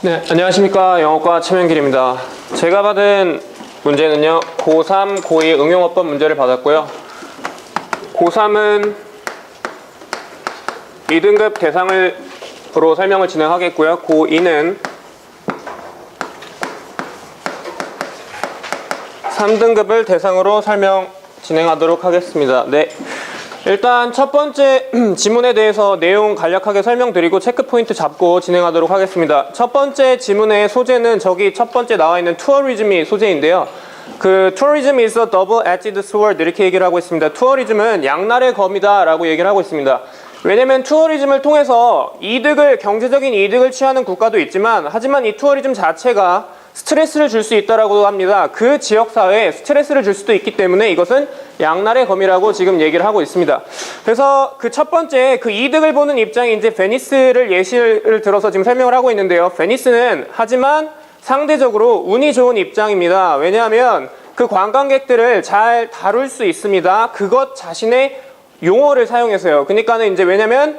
네, 안녕하십니까. 영어과 최명길입니다. 제가 받은 문제는요, 고3, 고2 응용어법 문제를 받았고요. 고3은 2등급 대상으로 설명을 진행하겠고요. 고2는 3등급을 대상으로 설명 진행하도록 하겠습니다. 네. 일단 첫 번째 지문에 대해서 내용 간략하게 설명드리고 체크포인트 잡고 진행하도록 하겠습니다. 첫 번째 지문의 소재는 저기 첫 번째 나와 있는 tourism이 소재인데요. 그 tourism is a double-edged sword 이렇게 얘기를 하고 있습니다. tourism은 양날의 검이다 라고 얘기를 하고 있습니다. 왜냐면 tourism을 통해서 경제적인 이득을 취하는 국가도 있지만, 하지만 이 tourism 자체가 스트레스를 줄 수 있다라고 합니다. 그 지역사회에 스트레스를 줄 수도 있기 때문에 이것은 양날의 검이라고 지금 얘기를 하고 있습니다. 그래서 그 첫 번째 그 이득을 보는 입장이 이제 베니스를 예시를 들어서 지금 설명을 하고 있는데요. 베니스는 하지만 상대적으로 운이 좋은 입장입니다. 왜냐하면 그 관광객들을 잘 다룰 수 있습니다. 그것 자신의 용어를 사용해서요. 그러니까는 이제 왜냐면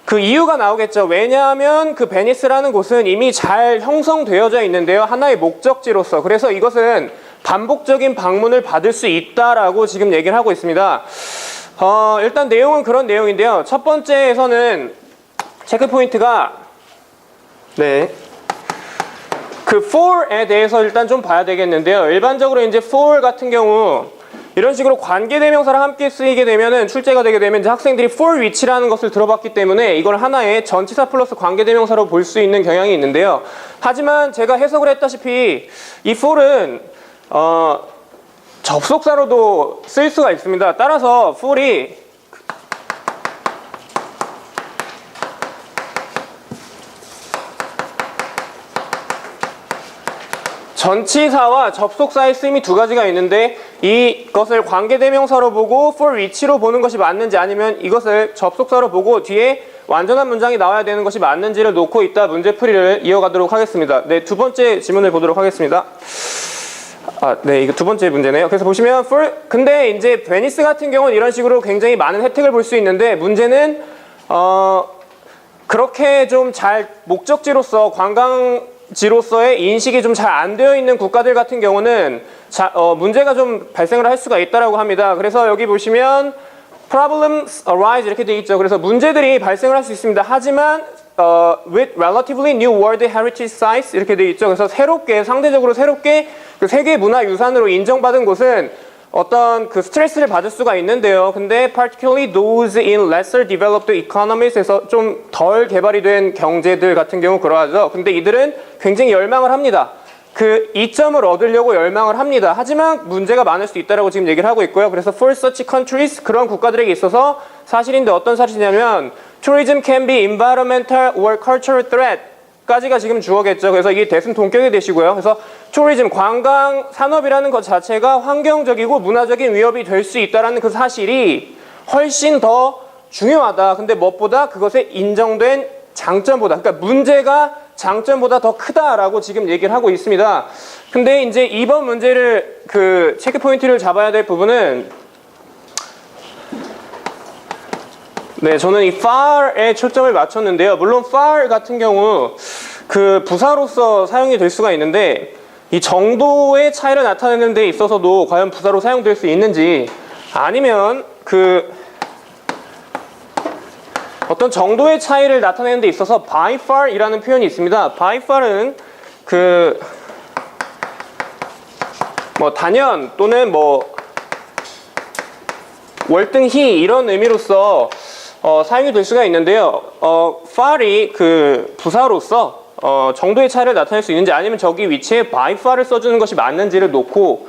그 이유가 나오겠죠. 왜냐하면 그 베니스라는 곳은 이미 잘 형성되어져 있는데요. 하나의 목적지로서. 그래서 이것은 반복적인 방문을 받을 수 있다라고 지금 얘기를 하고 있습니다. 일단 내용은 그런 내용인데요. 첫 번째에서는 체크 포인트가 그 for에 대해서 일단 좀 봐야 되겠는데요. 일반적으로 이제 for 같은 경우 이런 식으로 관계대명사랑 함께 쓰이게 되면은 출제가 되게 되면 이제 학생들이 for which라는 것을 들어봤기 때문에 이걸 하나의 전치사 플러스 관계대명사로 볼 수 있는 경향이 있는데요. 하지만 제가 해석을 했다시피 이 for은 접속사로도 쓸 수가 있습니다. 따라서 for이 전치사와 접속사의 쓰임이 두 가지가 있는데, 이것을 관계대명사로 보고 for which로 보는 것이 맞는지, 아니면 이것을 접속사로 보고 뒤에 완전한 문장이 나와야 되는 것이 맞는지를 놓고 이따 문제풀이를 이어가도록 하겠습니다. 네, 두 번째 지문을 보도록 하겠습니다. 네, 이거 두 번째 문제네요. 그래서 보시면 근데 이제 베니스 같은 경우는 이런 식으로 굉장히 많은 혜택을 볼 수 있는데, 문제는 그렇게 좀 잘 목적지로서 관광지로서의 인식이 좀 잘 안 되어 있는 국가들 같은 경우는 문제가 좀 발생을 할 수가 있다라고 합니다. 그래서 여기 보시면 problems arise 이렇게 되어 있죠. 그래서 문제들이 발생을 할 수 있습니다. 하지만 with relatively new world heritage sites 이렇게 되어 있죠. 그래서 상대적으로 새롭게 그 세계 문화 유산으로 인정받은 곳은 어떤 그 스트레스를 받을 수가 있는데요. 근데 particularly those in lesser developed economies에서 좀 덜 개발이 된 경제들 같은 경우 그러하죠. 근데 이들은 굉장히 열망을 합니다. 그 이점을 얻으려고 열망을 합니다. 하지만 문제가 많을 수 있다라고 지금 얘기를 하고 있고요. 그래서 for such countries, 그런 국가들에게 있어서 사실인데 어떤 사실이냐면 tourism can be environmental or cultural threat 까지가 지금 주어겠죠. 그래서 이게 대승 동격이 되시고요. 그래서 tourism, 관광 산업이라는 것 자체가 환경적이고 문화적인 위협이 될 수 있다는 그 사실이 훨씬 더 중요하다. 근데 무엇보다 그것에 인정된 장점보다, 그러니까 문제가 장점보다 더 크다라고 지금 얘기를 하고 있습니다. 근데 이제 이번 문제를 그 체크 포인트를 잡아야 될 부분은 저는 이 far에 초점을 맞췄는데요. 물론 far 같은 경우 그 부사로서 사용이 될 수가 있는데, 이 정도의 차이를 나타내는 데 있어서도 과연 부사로 사용될 수 있는지, 아니면 그 어떤 정도의 차이를 나타내는 데 있어서 by far 이라는 표현이 있습니다. by far은 그 단연 또는 월등히 이런 의미로서 사용이 될 수가 있는데요. far이 그 부사로서 정도의 차이를 나타낼 수 있는지, 아니면 저기 위치에 by far를 써주는 것이 맞는지를 놓고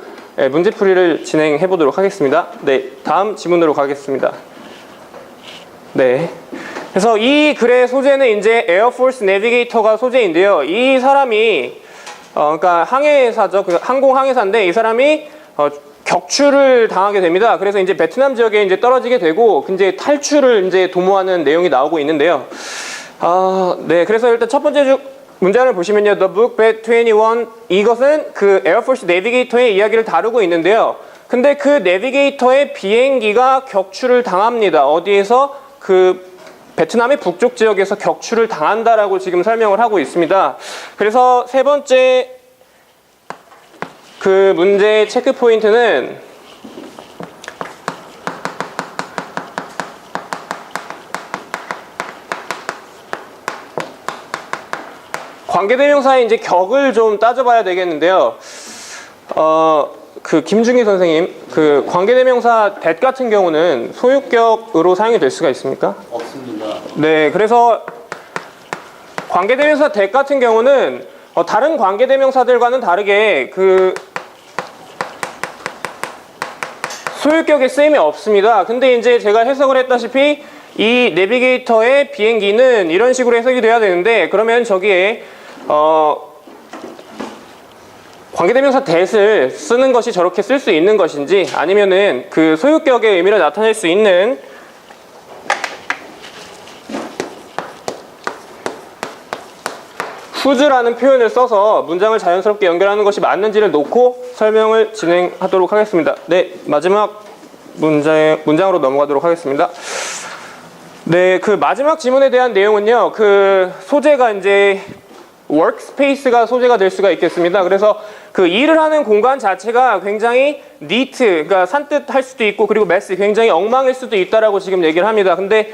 문제풀이를 진행해 보도록 하겠습니다. 네, 다음 지문으로 가겠습니다. 네. 그래서 이 글의 소재는 이제 에어포스 내비게이터가 소재인데요. 이 사람이 그러니까 항해사죠. 항공 항해사인데 이 사람이 격추를 당하게 됩니다. 그래서 이제 베트남 지역에 이제 떨어지게 되고 이제 탈출을 이제 도모하는 내용이 나오고 있는데요. 네, 그래서 일단 첫 번째 문장을 보시면요, The Book Bat 21 이것은 그 에어포스 내비게이터의 이야기를 다루고 있는데요. 근데 그 내비게이터의 비행기가 격추를 당합니다. 어디에서? 그 베트남의 북쪽 지역에서 격추를 당한다라고 지금 설명을 하고 있습니다. 그래서 세 번째 그 문제의 체크 포인트는 관계대명사의 이제 격을 좀 따져봐야 되겠는데요. 그 김중희 선생님, 그 관계대명사 that 같은 경우는 소유격으로 사용이 될 수가 있습니까? 없습니다. 네, 그래서 관계대명사 that 같은 경우는 다른 관계대명사들과는 다르게 그 소유격의 쓰임이 없습니다. 근데 이제 제가 해석을 했다시피 이 내비게이터의 비행기는 이런 식으로 해석이 돼야 되는데, 그러면 저기에 관계대명사 that을 쓰는 것이 저렇게 쓸 수 있는 것인지, 아니면은 그 소유격의 의미를 나타낼 수 있는 whose라는 표현을 써서 문장을 자연스럽게 연결하는 것이 맞는지를 놓고 설명을 진행하도록 하겠습니다. 네, 마지막 문장으로 넘어가도록 하겠습니다. 네, 그 마지막 지문에 대한 내용은요, 그 소재가 이제 workspace가 소재가 될 수가 있겠습니다. 그래서 그 일을 하는 공간 자체가 굉장히 neat, 그러니까 산뜻할 수도 있고, 그리고 messy, 굉장히 엉망일 수도 있다라고 지금 얘기를 합니다. 근데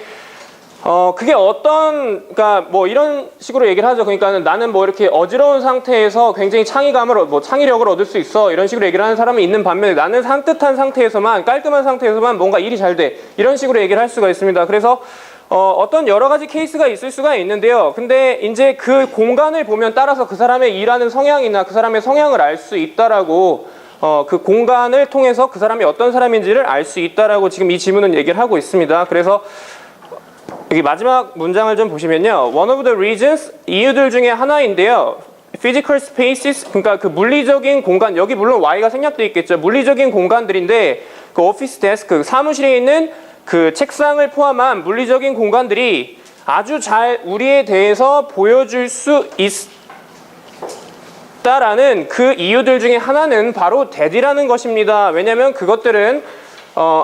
그게 그러니까 뭐 이런 식으로 얘기를 하죠. 그러니까 나는 뭐 이렇게 어지러운 상태에서 굉장히 창의력을 얻을 수 있어, 이런 식으로 얘기를 하는 사람이 있는 반면에, 나는 산뜻한 상태에서만, 깔끔한 상태에서만 뭔가 일이 잘 돼, 이런 식으로 얘기를 할 수가 있습니다. 그래서 어떤 여러 가지 케이스가 있을 수가 있는데요. 근데 이제 그 공간을 보면 따라서 그 사람의 일하는 성향이나 그 사람의 성향을 알 수 있다라고, 그 공간을 통해서 그 사람이 어떤 사람인지를 알 수 있다라고 지금 이 지문은 얘기를 하고 있습니다. 그래서 여기 마지막 문장을 좀 보시면요, one of the reasons, 이유들 중에 하나인데요, physical spaces, 그러니까 그 물리적인 공간, 여기 물론 Y가 생략되어 있겠죠. 물리적인 공간들인데, 그 오피스 데스크, 사무실에 있는 그 책상을 포함한 물리적인 공간들이 아주 잘 우리에 대해서 보여줄 수 있다라는 그 이유들 중에 하나는 바로 that이라는 것입니다. 왜냐하면 그것들은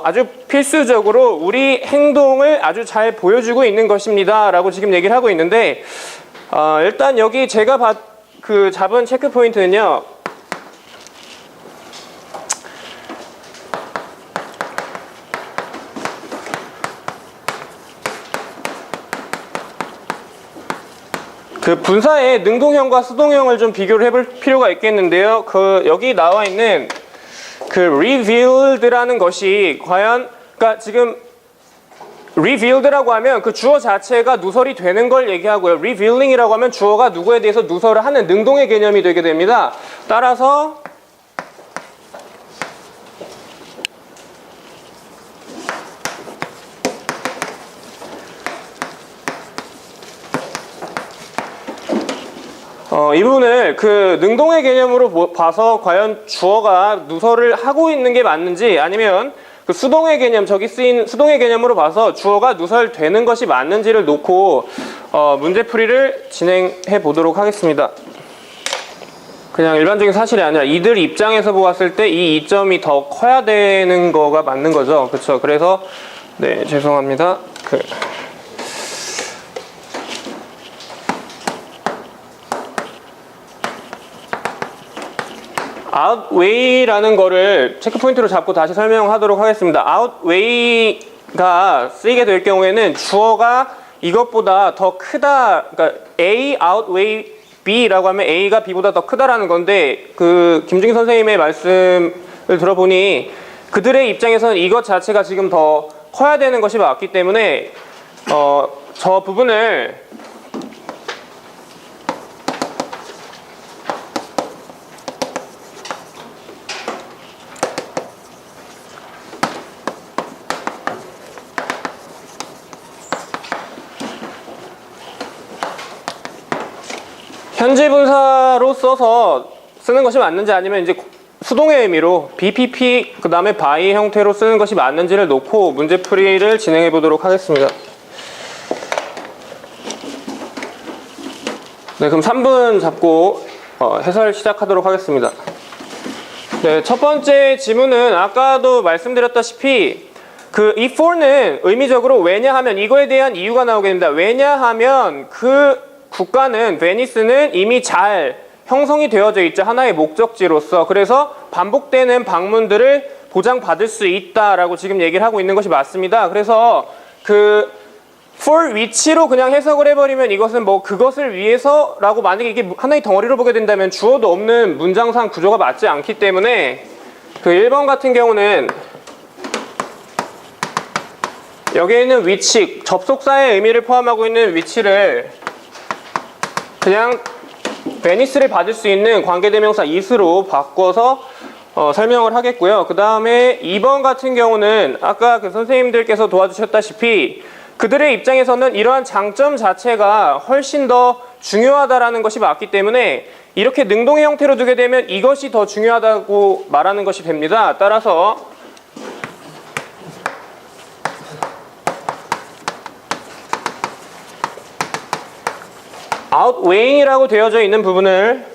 아주 필수적으로 우리 행동을 아주 잘 보여주고 있는 것입니다 라고 지금 얘기를 하고 있는데, 일단 여기 제가 잡은 체크 포인트는요, 그 분사의 능동형과 수동형을 좀 비교를 해볼 필요가 있겠는데요. 여기 나와 있는 그 revealed라는 것이 과연, 그러니까 지금 revealed라고 하면 그 주어 자체가 누설이 되는 걸 얘기하고요, revealing이라고 하면 주어가 누구에 대해서 누설을 하는 능동의 개념이 되게 됩니다. 따라서 이 부분을 그 능동의 개념으로 봐서 과연 주어가 누설을 하고 있는 게 맞는지, 아니면 그 수동의 개념, 저기 쓰인 수동의 개념으로 봐서 주어가 누설되는 것이 맞는지를 놓고 문제풀이를 진행해 보도록 하겠습니다. 그냥 일반적인 사실이 아니라 이들 입장에서 보았을 때 이 이점이 더 커야 되는 거가 맞는 거죠. 그렇죠? 그래서 네, 죄송합니다. outweigh라는 거를 체크 포인트로 잡고 다시 설명하도록 하겠습니다. outweigh가 쓰이게 될 경우에는 주어가 이것보다 더 크다, 그러니까 A outweigh B라고 하면 A가 B보다 더 크다라는 건데, 그 김중희 선생님의 말씀을 들어보니 그들의 입장에서는 이것 자체가 지금 더 커야 되는 것이 맞기 때문에 저 부분을 현재 분사로 써서 쓰는 것이 맞는지, 아니면 이제 수동의 의미로 BPP 그 다음에 by 형태로 쓰는 것이 맞는지를 놓고 문제풀이를 진행해 보도록 하겠습니다. 네, 그럼 3분 잡고 해설 시작하도록 하겠습니다. 네, 첫 번째 지문은 아까도 말씀드렸다시피 이 for는 의미적으로 왜냐하면 이거에 대한 이유가 나오게 됩니다. 왜냐하면 그 국가는 베니스는 이미 잘 형성이 되어져 있죠. 하나의 목적지로서. 그래서 반복되는 방문들을 보장받을 수 있다라고 지금 얘기를 하고 있는 것이 맞습니다. 그래서 for 위치로 그냥 해석을 해버리면 이것은 뭐 그것을 위해서라고 만약에 이게 하나의 덩어리로 보게 된다면 주어도 없는 문장상 구조가 맞지 않기 때문에 1번 같은 경우는 여기에 있는 위치, 접속사의 의미를 포함하고 있는 위치를 그냥 베니스를 받을 수 있는 관계대명사 is로 바꿔서 설명을 하겠고요. 그 다음에 2번 같은 경우는 아까 선생님들께서 도와주셨다시피 그들의 입장에서는 이러한 장점 자체가 훨씬 더 중요하다라는 것이 맞기 때문에 이렇게 능동의 형태로 두게 되면 이것이 더 중요하다고 말하는 것이 됩니다. 따라서 outweighing이라고 되어져 있는 부분을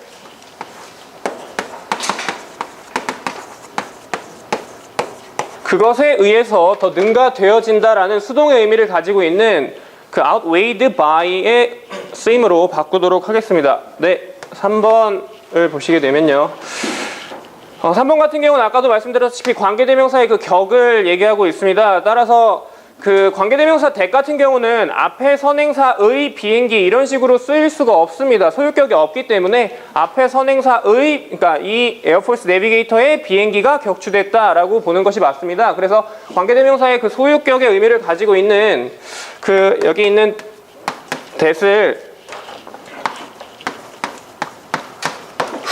그것에 의해서 더 능가되어진다라는 수동의 의미를 가지고 있는 outweighed by의 쓰임으로 바꾸도록 하겠습니다. 네, 3번을 보시게 되면요. 3번 같은 경우는 아까도 말씀드렸다시피 관계대명사의 격을 얘기하고 있습니다. 따라서 관계대명사 that 같은 경우는 앞에 선행사의 비행기 이런 식으로 쓰일 수가 없습니다. 소유격이 없기 때문에 앞에 선행사의 그러니까 이 에어포스 내비게이터의 비행기가 격추됐다라고 보는 것이 맞습니다. 그래서 관계대명사의 소유격의 의미를 가지고 있는 여기 있는 that을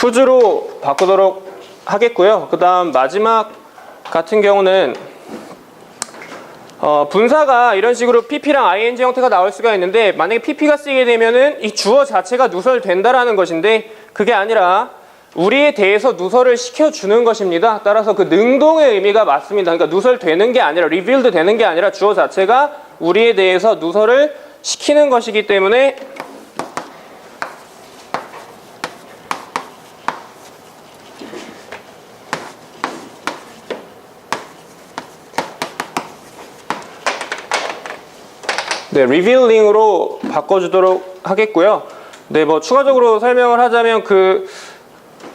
whose로 바꾸도록 하겠고요. 그 다음 마지막 같은 경우는 분사가 이런 식으로 pp랑 ing 형태가 나올 수가 있는데 만약에 pp가 쓰이게 되면은 이 주어 자체가 누설된다라는 것인데 그게 아니라 우리에 대해서 누설을 시켜주는 것입니다. 따라서 능동의 의미가 맞습니다. 그러니까 누설되는 게 아니라 revealed 되는 게 아니라 주어 자체가 우리에 대해서 누설을 시키는 것이기 때문에 네, revealing으로 바꿔주도록 하겠고요. 네, 뭐 추가적으로 설명을 하자면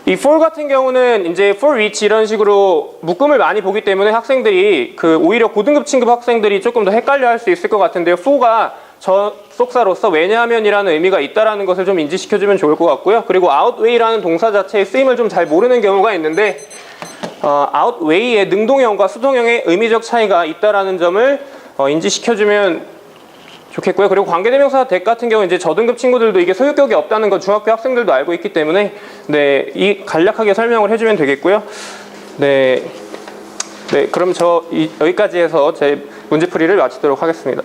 이 for 같은 경우는 이제 for which 이런 식으로 묶음을 많이 보기 때문에 학생들이 오히려 고등급 친급 학생들이 조금 더 헷갈려 할 수 있을 것 같은데요. for가 접속사로서 왜냐하면이라는 의미가 있다라는 것을 좀 인지시켜주면 좋을 것 같고요. 그리고 outweigh라는 동사 자체의 쓰임을 좀 잘 모르는 경우가 있는데 outweigh의 능동형과 수동형의 의미적 차이가 있다라는 점을 인지시켜주면 좋겠고요. 그리고 관계대명사 that 같은 경우 이제 저등급 친구들도 이게 소유격이 없다는 건 중학교 학생들도 알고 있기 때문에 네, 간략하게 설명을 해주면 되겠고요. 네, 그럼 여기까지 해서 제 문제풀이를 마치도록 하겠습니다.